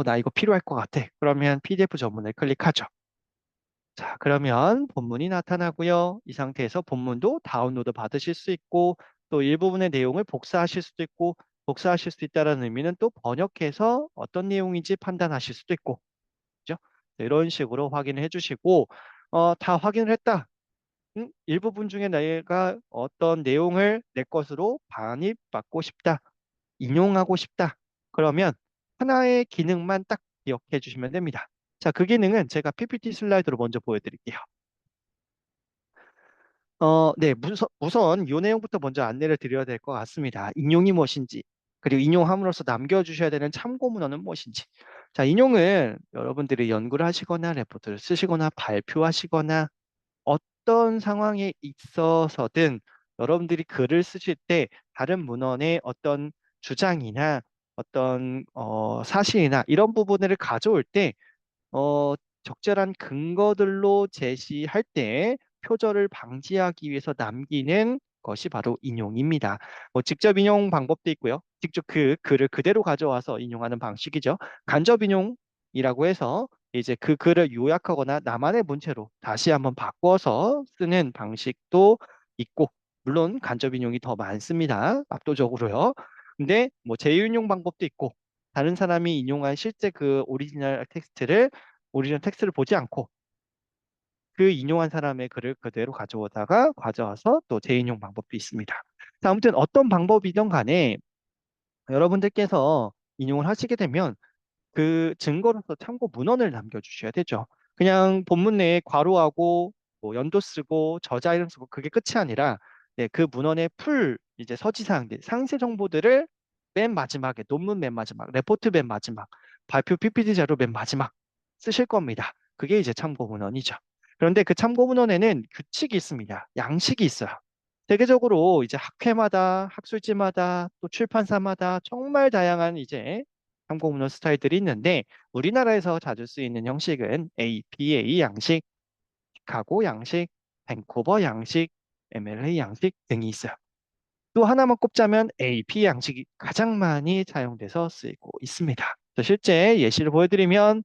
나 이거 필요할 것 같아. 그러면 PDF 전문을 클릭하죠. 자, 그러면 본문이 나타나고요. 이 상태에서 본문도 다운로드 받으실 수 있고 또 일부분의 내용을 복사하실 수도 있고 복사하실 수 있다는 의미는 또 번역해서 어떤 내용인지 판단하실 수도 있고 그죠? 네, 이런 식으로 확인을 해주시고 다 확인을 했다. 일부분 중에 내가 어떤 내용을 내 것으로 반입받고 싶다. 인용하고 싶다. 그러면 하나의 기능만 딱 기억해 주시면 됩니다. 자, 그 기능은 제가 PPT 슬라이드로 먼저 보여드릴게요. 네, 우선 이 내용부터 먼저 안내를 드려야 될 것 같습니다. 인용이 무엇인지, 그리고 인용함으로써 남겨주셔야 되는 참고 문헌은 무엇인지. 자, 인용은 여러분들이 연구를 하시거나 레포트를 쓰시거나 발표하시거나 어떤 상황에 있어서든 여러분들이 글을 쓰실 때 다른 문헌의 어떤 주장이나 어떤 사실이나 이런 부분을 가져올 때 어, 적절한 근거들로 제시할 때 표절을 방지하기 위해서 남기는 것이 바로 인용입니다. 뭐 직접 인용 방법도 있고요. 직접 그 글을 그대로 가져와서 인용하는 방식이죠. 간접 인용이라고 해서 이제 그 글을 요약하거나 나만의 문체로 다시 한번 바꿔서 쓰는 방식도 있고, 물론 간접 인용이 더 많습니다. 압도적으로요. 근데 뭐 재인용 방법도 있고, 다른 사람이 인용한 실제 그 오리지널 텍스트를 보지 않고 그 인용한 사람의 글을 그대로 가져와서 또 재인용 방법도 있습니다. 자, 아무튼 어떤 방법이든 간에 여러분들께서 인용을 하시게 되면 그 증거로서 참고 문헌을 남겨주셔야 되죠. 그냥 본문 내에 괄호하고 뭐 연도 쓰고 저자 이름 쓰고 그게 끝이 아니라, 네, 그 문헌의 풀 이제 서지사항들, 상세 정보들을 맨 마지막에, 논문 맨 마지막, 레포트 맨 마지막, 발표 PPT 자료 맨 마지막 쓰실 겁니다. 그게 이제 참고 문헌이죠. 그런데 그 참고 문헌에는 규칙이 있습니다. 양식이 있어요. 세계적으로 이제 학회마다, 학술지마다, 또 출판사마다 정말 다양한 이제 참고 문헌 스타일들이 있는데, 우리나라에서 자주 쓰이는 형식은 APA 양식, 시카고 양식, 밴쿠버 양식, MLA 양식 등이 있어요. 또 하나만 꼽자면 AP 양식이 가장 많이 사용돼서 쓰이고 있습니다. 그래서 실제 예시를 보여드리면,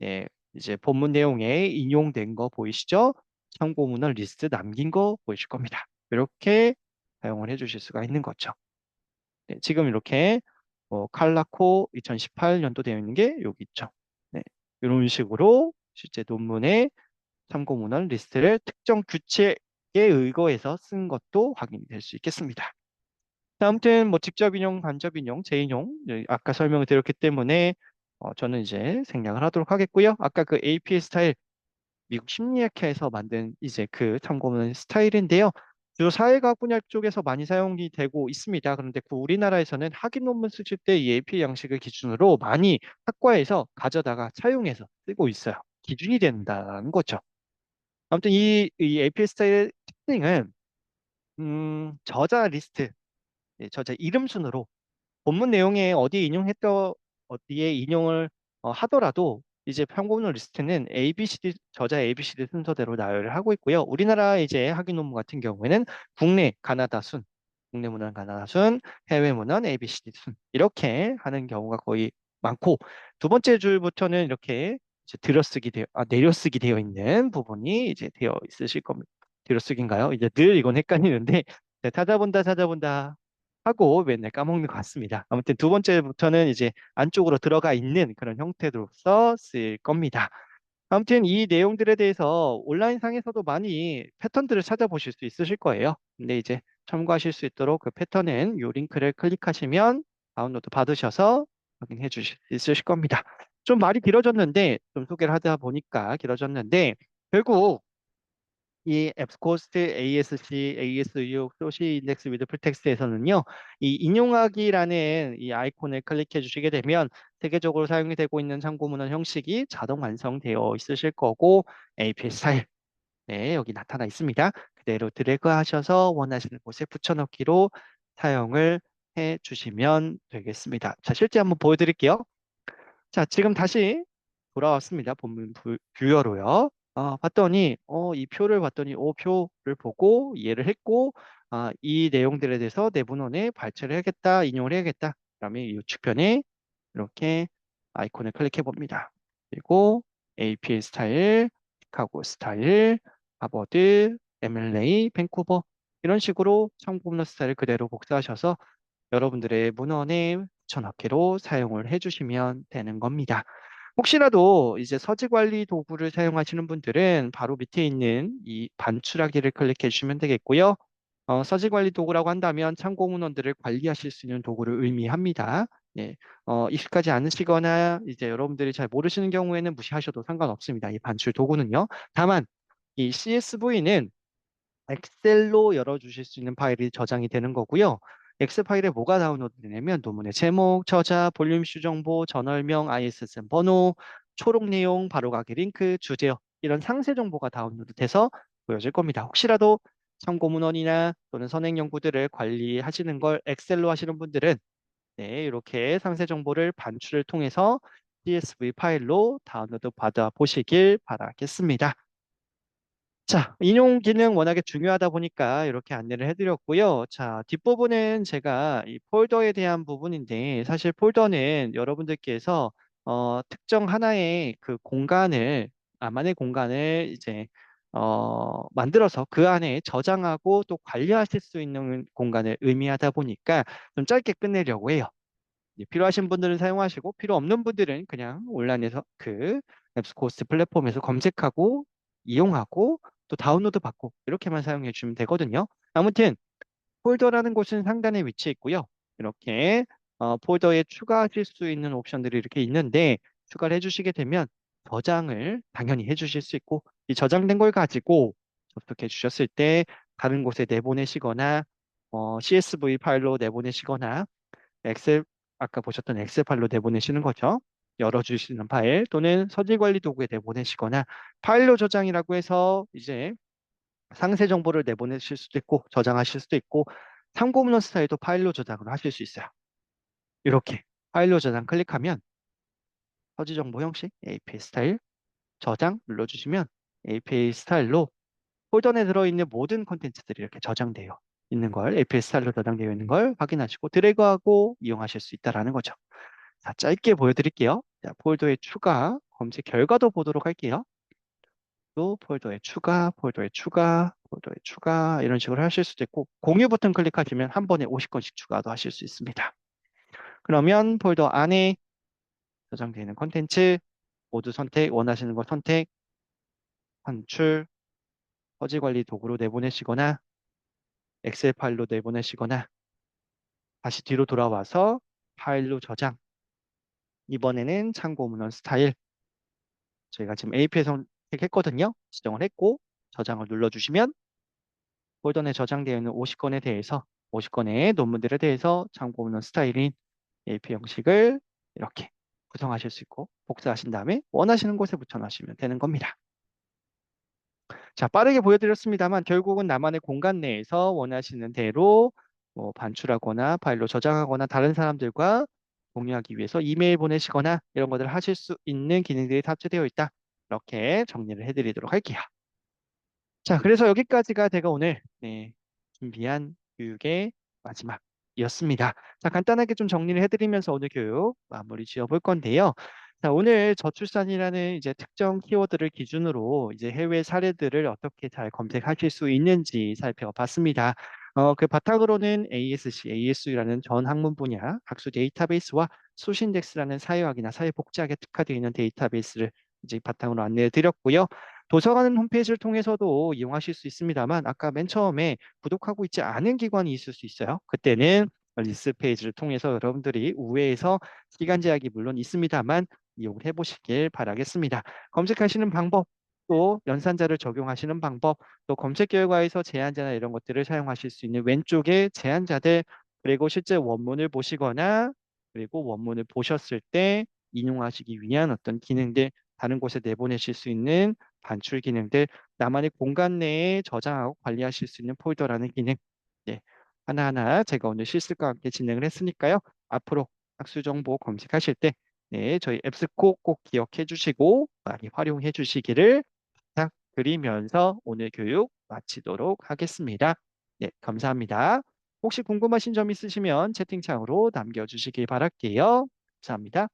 예, 이제 본문 내용에 인용된 거 보이시죠? 참고 문헌 리스트 남긴 거 보이실 겁니다. 이렇게 사용을 해주실 수가 있는 거죠. 네, 지금 이렇게 칼라코 2018년도 되어 있는 게 여기 있죠. 네, 이런 식으로 실제 논문의 참고 문헌 리스트를 특정 규칙에 의거해서 쓴 것도 확인이 될 수 있겠습니다. 자, 아무튼 뭐 직접 인용, 간접 인용, 재인용, 아까 설명을 드렸기 때문에 저는 이제 생략을 하도록 하겠고요. 아까 그 APA 스타일, 미국 심리학회에서 만든 이제 그 참고문 스타일인데요. 주로 사회과학 분야 쪽에서 많이 사용이 되고 있습니다. 그런데 그 우리나라에서는 학위 논문 쓰실 때 이 AP 양식을 기준으로 많이 학과에서 가져다가 차용해서 쓰고 있어요. 기준이 된다는 거죠. 아무튼 이 AP 스타일의 특징은 저자 리스트, 저자 이름 순으로 본문 내용에 어디에 인용을 하더라도 이제 평균 리스트는 ABCD 저자 ABCD 순서대로 나열을 하고 있고요. 우리나라 이제 학위 논문 같은 경우에는 국내 가나다 순, 국내 문헌 가나다 순, 해외 문헌 ABCD 순 이렇게 하는 경우가 거의 많고, 두 번째 줄부터는 이렇게 이제 내려쓰기 되어 있는 부분이 이제 되어 있으실 겁니다. 들어쓰기인가요? 이제 늘 이건 헷갈리는데, 네, 찾아본다 하고 맨날 까먹는 것 같습니다. 아무튼 두 번째부터는 이제 안쪽으로 들어가 있는 그런 형태로서 쓸 겁니다. 아무튼 이 내용들에 대해서 온라인상에서도 많이 패턴들을 찾아보실 수 있으실 거예요. 근데 이제 참고하실 수 있도록 그 패턴은 이 링크를 클릭하시면 다운로드 받으셔서 확인해 주실 수 있으실 겁니다. 좀 말이 길어졌는데, 좀 소개를 하다 보니까 길어졌는데, 결국 이 앱스코스트 ASC, AS6, 소시 인덱스 위드 풀텍스트에서는요, 이 인용하기라는 이 아이콘을 클릭해 주시게 되면 세계적으로 사용이 되고 있는 참고 문헌 형식이 자동 완성되어 있으실 거고, API 스타일, 네, 여기 나타나 있습니다. 그대로 드래그 하셔서 원하시는 곳에 붙여넣기로 사용을 해 주시면 되겠습니다. 자, 실제 한번 보여드릴게요. 자, 지금 다시 돌아왔습니다. 본문 뷰어로요. 봤더니, 이 표를 봤더니, 표를 보고 이해를 했고, 이 내용들에 대해서 내분원에 발췌를 해야겠다, 인용을 해야겠다. 그러면 이 우측편에 이렇게 아이콘을 클릭해 봅니다. 그리고 APA 스타일, 시카고 스타일, 하버드, MLA, 밴쿠버 이런 식으로 참고문헌 스타일을 그대로 복사하셔서 여러분들의 문헌에 붙여넣기로 사용을 해주시면 되는 겁니다. 혹시라도 이제 서지 관리 도구를 사용하시는 분들은 바로 밑에 있는 이 반출하기를 클릭해 주시면 되겠고요. 서지 관리 도구라고 한다면 참고 문헌들을 관리하실 수 있는 도구를 의미합니다. 네, 익숙하지 않으시거나 이제 여러분들이 잘 모르시는 경우에는 무시하셔도 상관없습니다. 이 반출 도구는요. 다만 이 CSV는 엑셀로 열어주실 수 있는 파일이 저장이 되는 거고요. 엑셀 파일에 뭐가 다운로드 되냐면 논문의 제목, 저자, 볼륨 이슈 정보, 저널명, ISSN 번호, 초록 내용, 바로 가기 링크, 주제어 이런 상세 정보가 다운로드 돼서 보여질 겁니다. 혹시라도 참고 문헌이나 또는 선행 연구들을 관리하시는 걸 엑셀로 하시는 분들은 네, 이렇게 상세 정보를 반출을 통해서 CSV 파일로 다운로드 받아 보시길 바라겠습니다. 자, 인용 기능 워낙에 중요하다 보니까 이렇게 안내를 해드렸고요. 자, 뒷부분은 제가 이 폴더에 대한 부분인데, 사실 폴더는 여러분들께서 특정 하나의 그 공간을, 나만의 공간을 이제 만들어서 그 안에 저장하고 또 관리하실 수 있는 공간을 의미하다 보니까 좀 짧게 끝내려고 해요. 필요하신 분들은 사용하시고 필요 없는 분들은 그냥 온라인에서 그 앱스코스 플랫폼에서 검색하고 이용하고 또 다운로드 받고 이렇게만 사용해 주시면 되거든요. 아무튼 폴더라는 곳은 상단에 위치해 있고요. 이렇게 폴더에 추가하실 수 있는 옵션들이 이렇게 있는데 추가를 해주시게 되면 저장을 당연히 해주실 수 있고 이 저장된 걸 가지고 접속해 주셨을 때 다른 곳에 내보내시거나 CSV 파일로 내보내시거나 엑셀 아까 보셨던 엑셀 파일로 내보내시는 거죠. 열어주시는 파일 또는 서질 관리 도구에 내보내시거나 파일로 저장이라고 해서 이제 상세 정보를 내보내실 수도 있고 저장하실 수도 있고 참고 문헌 스타일도 파일로 저장을 하실 수 있어요. 이렇게 파일로 저장 클릭하면 서지 정보 형식 APA 스타일 저장 눌러주시면 APA 스타일로 폴더 내 들어있는 모든 콘텐츠들이 이렇게 저장되어 있는 걸 APA 스타일로 저장되어 있는 걸 확인하시고 드래그하고 이용하실 수 있다라는 거죠. 자, 짧게 보여드릴게요. 자, 폴더에 추가, 검색 결과도 보도록 할게요. 또 폴더에 추가, 폴더에 추가, 폴더에 추가 이런 식으로 하실 수도 있고 공유 버튼 클릭하시면 한 번에 50건씩 추가도 하실 수 있습니다. 그러면 폴더 안에 저장되어 있는 콘텐츠 모두 선택, 원하시는 거 선택, 산출, 서지 관리 도구로 내보내시거나 엑셀 파일로 내보내시거나 다시 뒤로 돌아와서 파일로 저장. 이번에는 참고 문헌 스타일 저희가 지금 AP에 선택했거든요. 지정을 했고 저장을 눌러주시면 폴더 내 저장되어 있는 50건에 대해서 50건의 논문들에 대해서 참고 문헌 스타일인 AP 형식을 이렇게 구성하실 수 있고 복사하신 다음에 원하시는 곳에 붙여넣으시면 되는 겁니다. 자, 빠르게 보여드렸습니다만 결국은 나만의 공간 내에서 원하시는 대로 뭐 반출하거나 파일로 저장하거나 다른 사람들과 공유하기 위해서 이메일 보내시거나 이런 것들을 하실 수 있는 기능들이 탑재되어 있다. 이렇게 정리를 해드리도록 할게요. 자, 그래서 여기까지가 제가 오늘 준비한 교육의 마지막이었습니다. 자, 간단하게 좀 정리를 해드리면서 오늘 교육 마무리 지어볼 건데요. 자, 오늘 저출산이라는 이제 특정 키워드를 기준으로 이제 해외 사례들을 어떻게 잘 검색하실 수 있는지 살펴봤습니다. 그 바탕으로는 ASC, ASU라는 전 학문 분야 학술 데이터베이스와 수신덱스라는 사회학이나 사회복지학에 특화되어 있는 데이터베이스를 이제 바탕으로 안내해 드렸고요. 도서관 홈페이지를 통해서도 이용하실 수 있습니다만 아까 맨 처음에 구독하고 있지 않은 기관이 있을 수 있어요. 그때는 리스 페이지를 통해서 여러분들이 우회해서 시간 제약이 물론 있습니다만 이용을 해보시길 바라겠습니다. 검색하시는 방법, 또 연산자를 적용하시는 방법, 또 검색 결과에서 제한자나 이런 것들을 사용하실 수 있는 왼쪽에 제한자들, 그리고 실제 원문을 보시거나 그리고 원문을 보셨을 때 인용하시기 위한 어떤 기능들, 다른 곳에 내보내실 수 있는 반출 기능들, 나만의 공간 내에 저장하고 관리하실 수 있는 폴더라는 기능, 네, 하나하나 제가 오늘 실습과 함께 진행을 했으니까요. 앞으로 학술 정보 검색하실 때, 저희 앱스코 꼭 기억해 주시고 많이 활용해 주시기를 부탁드리면서 오늘 교육 마치도록 하겠습니다. 네, 감사합니다. 혹시 궁금하신 점 있으시면 채팅창으로 남겨주시기 바랄게요. 감사합니다.